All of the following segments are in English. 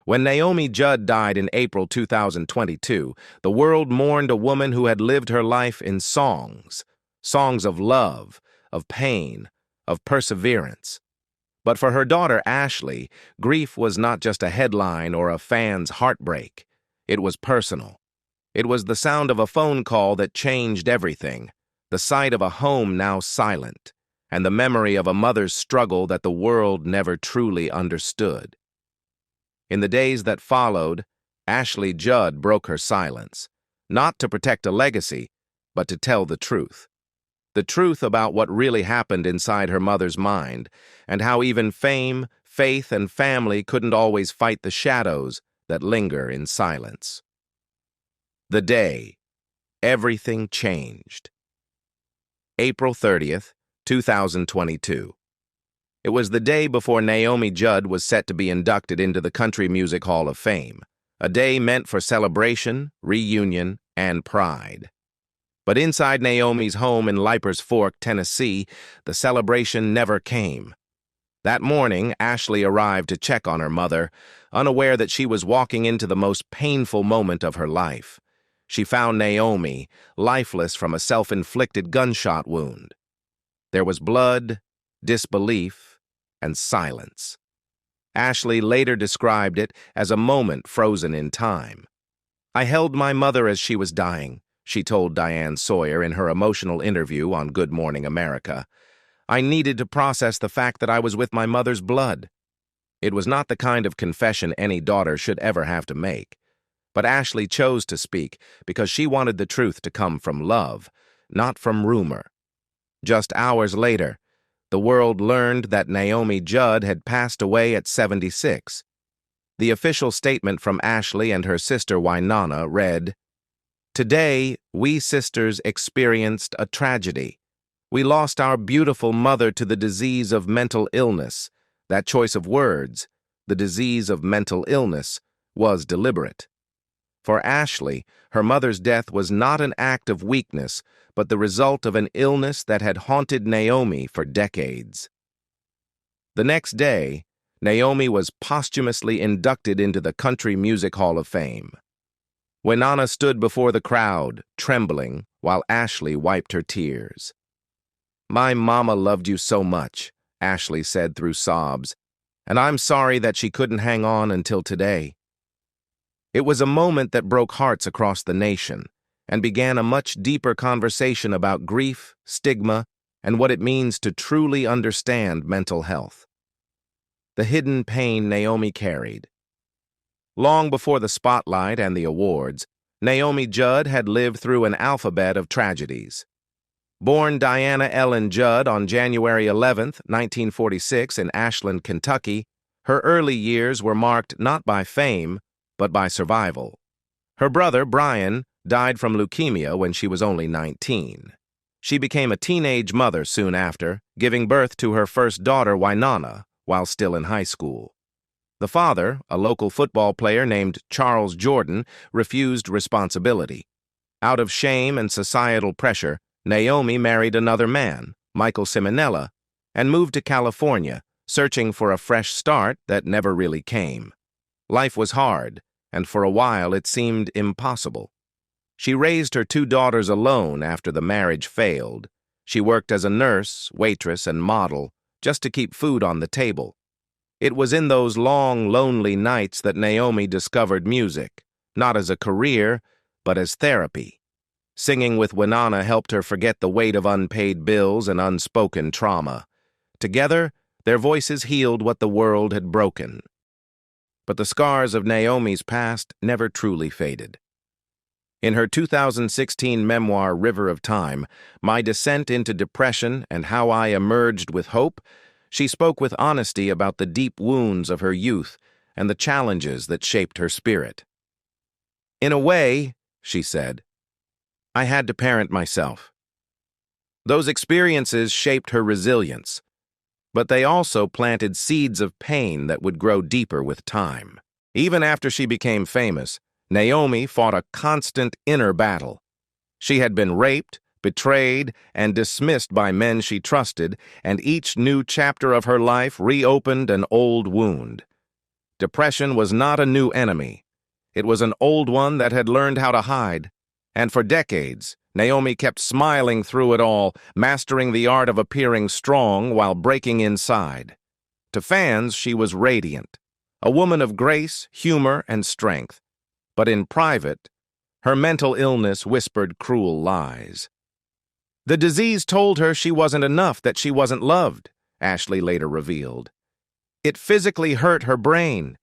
When Naomi Judd died in April 2022, the world mourned a woman who had lived her life in songs of love, of pain, of perseverance. But for her daughter Ashley, grief was not just a headline or a fan's heartbreak. It was personal. It was the sound of a phone call that changed everything, the sight of a home now silent, and the memory of a mother's struggle that the world never truly understood. In the days that followed, Ashley Judd broke her silence, not to protect a legacy, but to tell the truth. The truth about what really happened inside her mother's mind, and how even fame, faith, and family couldn't always fight the shadows that linger in silence. The day everything changed. April 30th, 2022. It was the day before Naomi Judd was set to be inducted into the Country Music Hall of Fame, a day meant for celebration, reunion, and pride. But inside Naomi's home in Leiper's Fork, Tennessee, the celebration never came. That morning, Ashley arrived to check on her mother, unaware that she was walking into the most painful moment of her life. She found Naomi, lifeless from a self-inflicted gunshot wound. There was blood, disbelief, and silence. Ashley later described it as a moment frozen in time. "I held my mother as she was dying," she told Diane Sawyer in her emotional interview on Good Morning America. "I needed to process the fact that I was with my mother's blood." It was not the kind of confession any daughter should ever have to make. But Ashley chose to speak because she wanted the truth to come from love, not from rumor. Just hours later, the world learned that Naomi Judd had passed away at 76. The official statement from Ashley and her sister Wynonna read, "Today, we sisters experienced a tragedy. We lost our beautiful mother to the disease of mental illness." That choice of words, the disease of mental illness, was deliberate. For Ashley, her mother's death was not an act of weakness, but the result of an illness that had haunted Naomi for decades. The next day, Naomi was posthumously inducted into the Country Music Hall of Fame. Wynonna stood before the crowd, trembling, while Ashley wiped her tears. "My mama loved you so much," Ashley said through sobs, "and I'm sorry that she couldn't hang on until today." It was a moment that broke hearts across the nation and began a much deeper conversation about grief, stigma, and what it means to truly understand mental health. The hidden pain Naomi carried. Long before the spotlight and the awards, Naomi Judd had lived through an alphabet of tragedies. Born Diana Ellen Judd on January 11, 1946 in Ashland, Kentucky, her early years were marked not by fame, but by survival. Her brother, Brian, died from leukemia when she was only 19. She became a teenage mother soon after, giving birth to her first daughter, Wynonna, while still in high school. The father, a local football player named Charles Jordan, refused responsibility. Out of shame and societal pressure, Naomi married another man, Michael Simonella, and moved to California, searching for a fresh start that never really came. Life was hard, and for a while it seemed impossible. She raised her two daughters alone after the marriage failed. She worked as a nurse, waitress, and model, just to keep food on the table. It was in those long, lonely nights that Naomi discovered music, not as a career, but as therapy. Singing with Wynonna helped her forget the weight of unpaid bills and unspoken trauma. Together, their voices healed what the world had broken. But the scars of Naomi's past never truly faded. In her 2016 memoir, River of Time, My Descent into Depression and How I Emerged with Hope, she spoke with honesty about the deep wounds of her youth and the challenges that shaped her spirit. "In a way," she said, "I had to parent myself." Those experiences shaped her resilience, but they also planted seeds of pain that would grow deeper with time. Even after she became famous, Naomi fought a constant inner battle. She had been raped, betrayed, and dismissed by men she trusted, and each new chapter of her life reopened an old wound. Depression was not a new enemy. It was an old one that had learned how to hide. And for decades, Naomi kept smiling through it all, mastering the art of appearing strong while breaking inside. To fans, she was radiant, a woman of grace, humor, and strength. But in private, her mental illness whispered cruel lies. The disease told her she wasn't enough, that she wasn't loved, Ashley later revealed. It physically hurt her brain.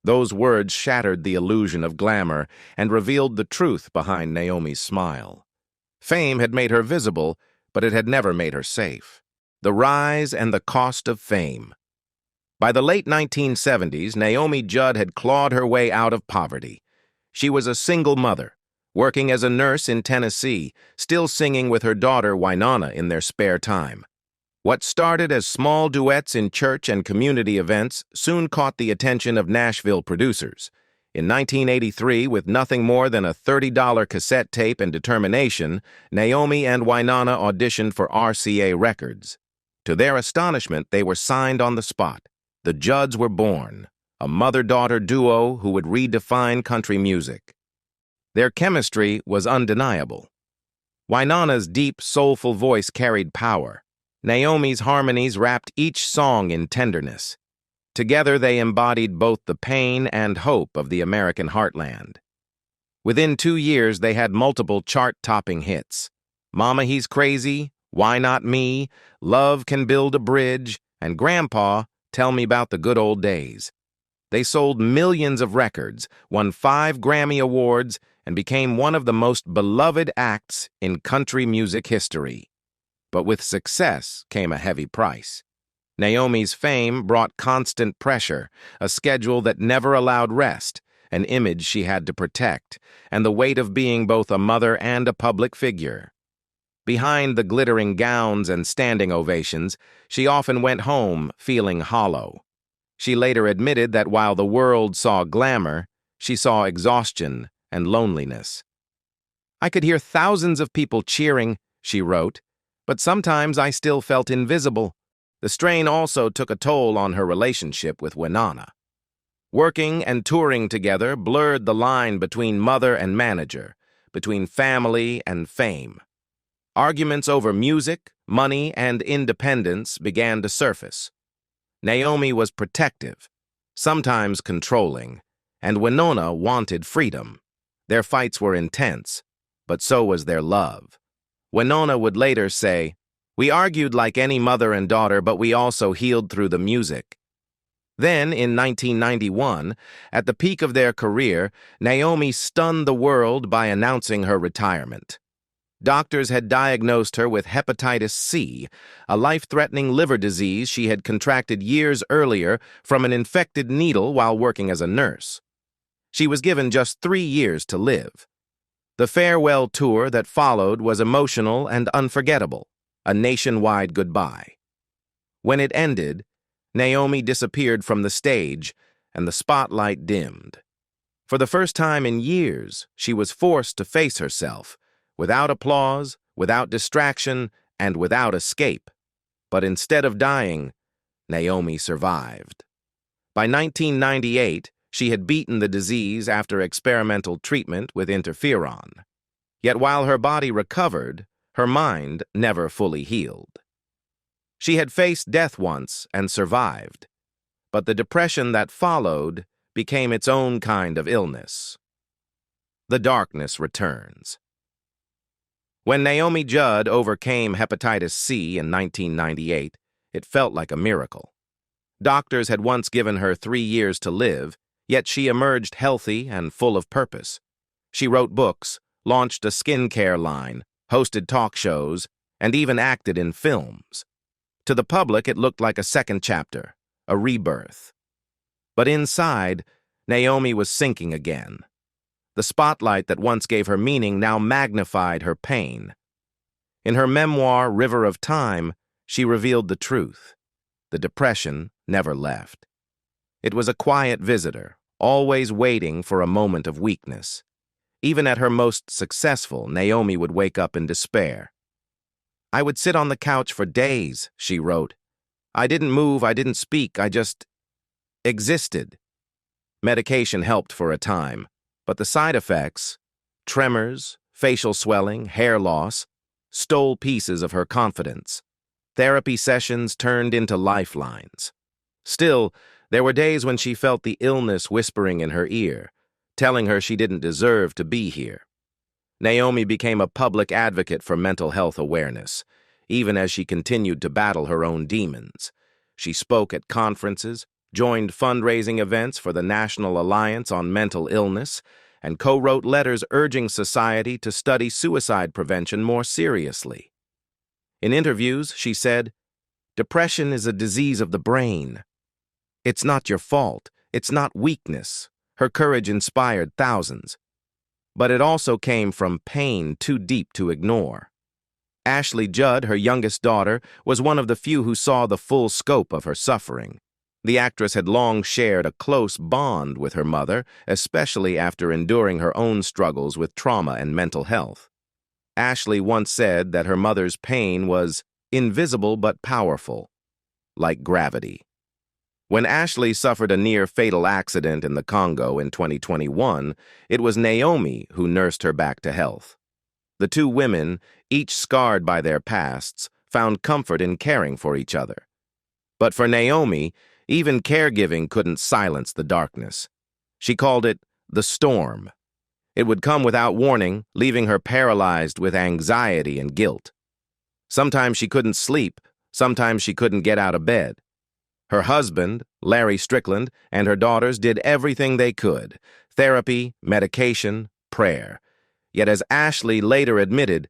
Those words shattered the illusion of glamour and revealed the truth behind Naomi's smile. Fame had made her visible, but it had never made her safe. The rise and the cost of fame. By the late 1970s, Naomi Judd had clawed her way out of poverty. She was a single mother, working as a nurse in Tennessee, still singing with her daughter Winona in their spare time. What started as small duets in church and community events soon caught the attention of Nashville producers. In 1983, with nothing more than a $30 cassette tape and determination, Naomi and Winona auditioned for RCA Records. To their astonishment, they were signed on the spot. The Judds were born, a mother-daughter duo who would redefine country music. Their chemistry was undeniable. Winona's deep, soulful voice carried power. Naomi's harmonies wrapped each song in tenderness. Together they embodied both the pain and hope of the American heartland. Within 2 years, they had multiple chart-topping hits. Mama, He's Crazy, Why Not Me, Love Can Build a Bridge, and Grandpa, Tell Me About the Good Old Days. They sold millions of records, won 5 Grammy Awards, and became one of the most beloved acts in country music history. But with success came a heavy price. Naomi's fame brought constant pressure, a schedule that never allowed rest, an image she had to protect, and the weight of being both a mother and a public figure. Behind the glittering gowns and standing ovations, she often went home feeling hollow. She later admitted that while the world saw glamour, she saw exhaustion and loneliness. "I could hear thousands of people cheering," she wrote, "but sometimes I still felt invisible." The strain also took a toll on her relationship with Winona. Working and touring together blurred the line between mother and manager, between family and fame. Arguments over music, money, and independence began to surface. Naomi was protective, sometimes controlling, and Winona wanted freedom. Their fights were intense, but so was their love. Winona would later say, "We argued like any mother and daughter, but we also healed through the music." Then, in 1991, at the peak of their career, Naomi stunned the world by announcing her retirement. Doctors had diagnosed her with hepatitis C, a life-threatening liver disease she had contracted years earlier from an infected needle while working as a nurse. She was given just 3 years to live. The farewell tour that followed was emotional and unforgettable, a nationwide goodbye. When it ended, Naomi disappeared from the stage and the spotlight dimmed. For the first time in years, she was forced to face herself, without applause, without distraction, and without escape. But instead of dying, Naomi survived. By 1998, she had beaten the disease after experimental treatment with interferon. Yet while her body recovered, her mind never fully healed. She had faced death once and survived, but the depression that followed became its own kind of illness. The darkness returns. When Naomi Judd overcame hepatitis C in 1998, it felt like a miracle. Doctors had once given her 3 years to live, yet she emerged healthy and full of purpose. She wrote books, launched a skincare line, hosted talk shows, and even acted in films. To the public, it looked like a second chapter, a rebirth. But inside, Naomi was sinking again. The spotlight that once gave her meaning now magnified her pain. In her memoir, River of Time, she revealed the truth. The depression never left. It was a quiet visitor, always waiting for a moment of weakness. Even at her most successful, Naomi would wake up in despair. "I would sit on the couch for days," she wrote. "I didn't move, I didn't speak, I just existed." Medication helped for a time, but the side effects, tremors, facial swelling, hair loss, stole pieces of her confidence. Therapy sessions turned into lifelines. Still, there were days when she felt the illness whispering in her ear, telling her she didn't deserve to be here. Naomi became a public advocate for mental health awareness, even as she continued to battle her own demons. She spoke at conferences, joined fundraising events for the National Alliance on Mental Illness, and co-wrote letters urging society to study suicide prevention more seriously. In interviews, she said, "Depression is a disease of the brain. It's not your fault. It's not weakness." Her courage inspired thousands. But it also came from pain too deep to ignore. Ashley Judd, her youngest daughter, was one of the few who saw the full scope of her suffering. The actress had long shared a close bond with her mother, especially after enduring her own struggles with trauma and mental health. Ashley once said that her mother's pain was invisible but powerful, like gravity. When Ashley suffered a near-fatal accident in the Congo in 2021, it was Naomi who nursed her back to health. The two women, each scarred by their pasts, found comfort in caring for each other. But for Naomi, even caregiving couldn't silence the darkness. She called it the storm. It would come without warning, leaving her paralyzed with anxiety and guilt. Sometimes she couldn't sleep, sometimes she couldn't get out of bed. Her husband, Larry Strickland, and her daughters did everything they could: therapy, medication, prayer. Yet as Ashley later admitted,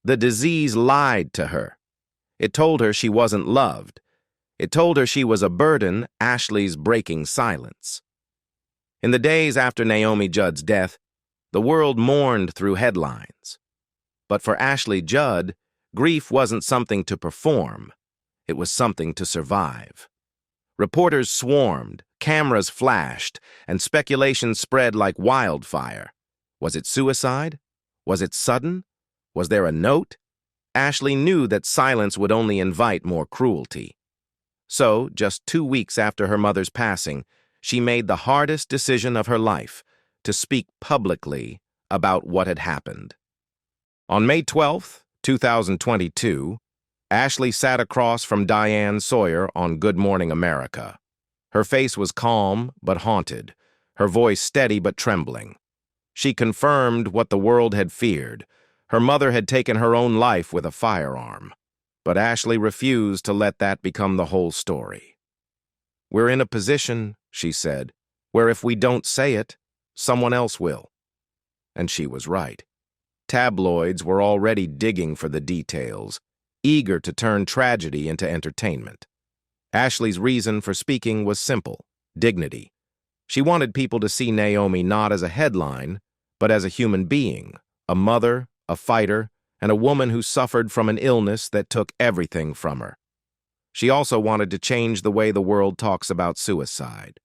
the disease lied to her. It told her she wasn't loved. It told her she was a burden, Ashley's breaking silence. In the days after Naomi Judd's death, the world mourned through headlines. But for Ashley Judd, grief wasn't something to perform. It was something to survive. Reporters swarmed, cameras flashed, and speculation spread like wildfire. Was it suicide? Was it sudden? Was there a note? Ashley knew that silence would only invite more cruelty. So, just 2 weeks after her mother's passing, she made the hardest decision of her life: to speak publicly about what had happened. On May 12, 2022, Ashley sat across from Diane Sawyer on Good Morning America. Her face was calm but haunted, her voice steady but trembling. She confirmed what the world had feared. Her mother had taken her own life with a firearm. But Ashley refused to let that become the whole story. "We're in a position," she said, "where if we don't say it, someone else will." And she was right. Tabloids were already digging for the details, eager to turn tragedy into entertainment. Ashley's reason for speaking was simple: dignity. She wanted people to see Naomi not as a headline, but as a human being, a mother, a fighter, and a woman who suffered from an illness that took everything from her. She also wanted to change the way the world talks about suicide.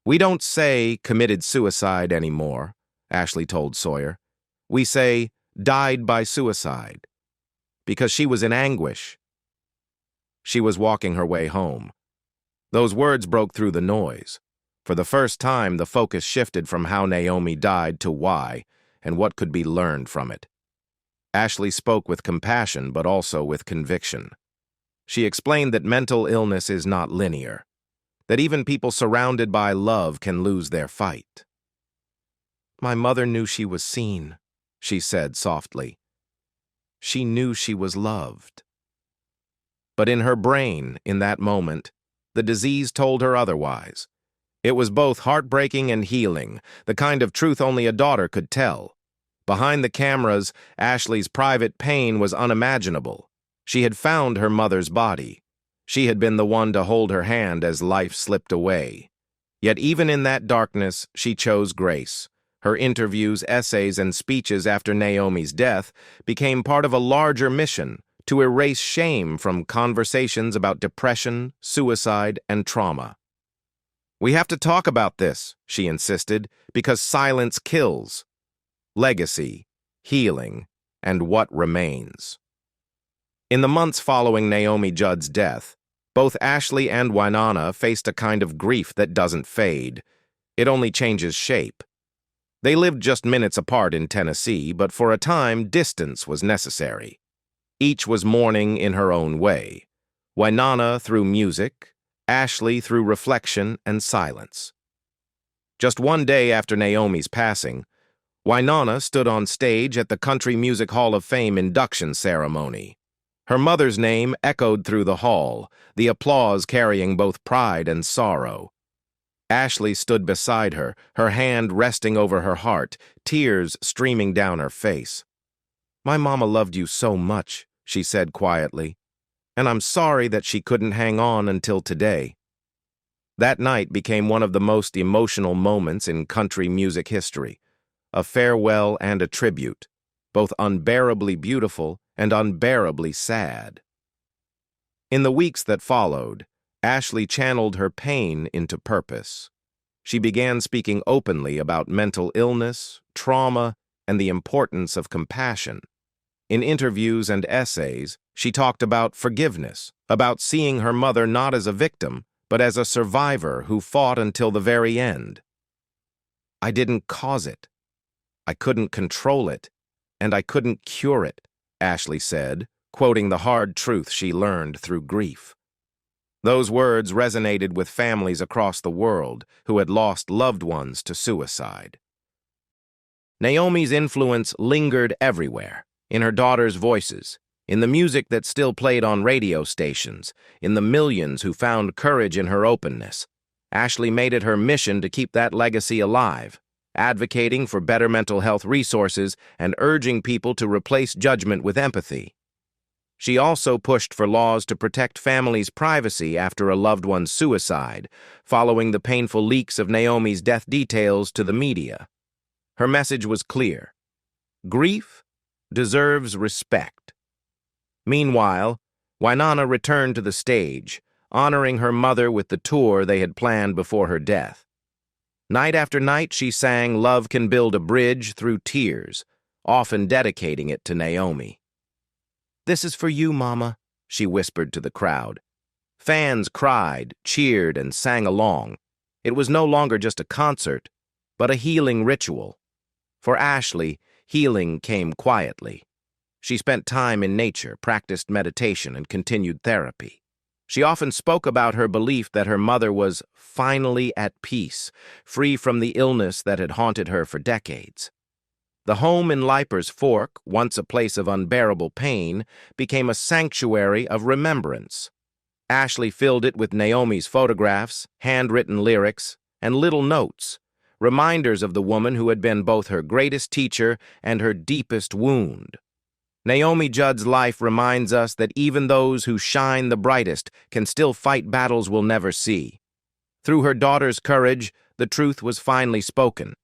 "We don't say committed suicide anymore," Ashley told Sawyer. "We say died by suicide." Because she was in anguish. She was walking her way home. Those words broke through the noise. For the first time, the focus shifted from how Naomi died to why, and what could be learned from it. Ashley spoke with compassion, but also with conviction. She explained that mental illness is not linear, that even people surrounded by love can lose their fight. "My mother knew she was seen," she said softly. She knew she was loved. But in her brain, in that moment, the disease told her otherwise. It was both heartbreaking and healing, the kind of truth only a daughter could tell. Behind the cameras, Ashley's private pain was unimaginable. She had found her mother's body. She had been the one to hold her hand as life slipped away. Yet even in that darkness, she chose grace. Her interviews, essays, and speeches after Naomi's death became part of a larger mission: to erase shame from conversations about depression, suicide, and trauma. "We have to talk about this," she insisted, "because silence kills. Legacy, healing, and what remains." In the months following Naomi Judd's death, both Ashley and Winona faced a kind of grief that doesn't fade. It only changes shape. They lived just minutes apart in Tennessee, but for a time, distance was necessary. Each was mourning in her own way. Wynonna through music, Ashley through reflection and silence. Just one day after Naomi's passing, Wynonna stood on stage at the Country Music Hall of Fame induction ceremony. Her mother's name echoed through the hall, the applause carrying both pride and sorrow. Ashley stood beside her, her hand resting over her heart, tears streaming down her face. "My mama loved you so much," she said quietly, "and I'm sorry that she couldn't hang on until today." That night became one of the most emotional moments in country music history, a farewell and a tribute, both unbearably beautiful and unbearably sad. In the weeks that followed, Ashley channeled her pain into purpose. She began speaking openly about mental illness, trauma, and the importance of compassion. In interviews and essays, she talked about forgiveness, about seeing her mother not as a victim, but as a survivor who fought until the very end. "I didn't cause it. I couldn't control it, and I couldn't cure it," Ashley said, quoting the hard truth she learned through grief. Those words resonated with families across the world who had lost loved ones to suicide. Naomi's influence lingered everywhere, in her daughters' voices, in the music that still played on radio stations, in the millions who found courage in her openness. Ashley made it her mission to keep that legacy alive, advocating for better mental health resources and urging people to replace judgment with empathy. She also pushed for laws to protect families' privacy after a loved one's suicide, following the painful leaks of Naomi's death details to the media. Her message was clear: grief deserves respect. Meanwhile, Wynonna returned to the stage, honoring her mother with the tour they had planned before her death. Night after night, she sang "Love Can Build a Bridge" through tears, often dedicating it to Naomi. "This is for you, Mama," she whispered to the crowd. Fans cried, cheered, and sang along. It was no longer just a concert, but a healing ritual. For Ashley, healing came quietly. She spent time in nature, practiced meditation, and continued therapy. She often spoke about her belief that her mother was finally at peace, free from the illness that had haunted her for decades. The home in Leiper's Fork, once a place of unbearable pain, became a sanctuary of remembrance. Ashley filled it with Naomi's photographs, handwritten lyrics, and little notes, reminders of the woman who had been both her greatest teacher and her deepest wound. Naomi Judd's life reminds us that even those who shine the brightest can still fight battles we'll never see. Through her daughter's courage, the truth was finally spoken,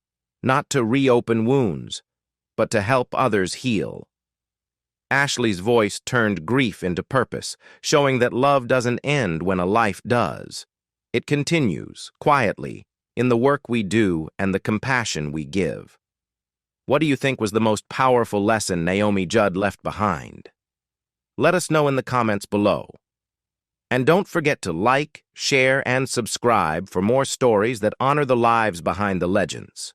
not to reopen wounds, but to help others heal. Ashley's voice turned grief into purpose, showing that love doesn't end when a life does. It continues, quietly, in the work we do and the compassion we give. What do you think was the most powerful lesson Naomi Judd left behind? Let us know in the comments below. And don't forget to like, share, and subscribe for more stories that honor the lives behind the legends.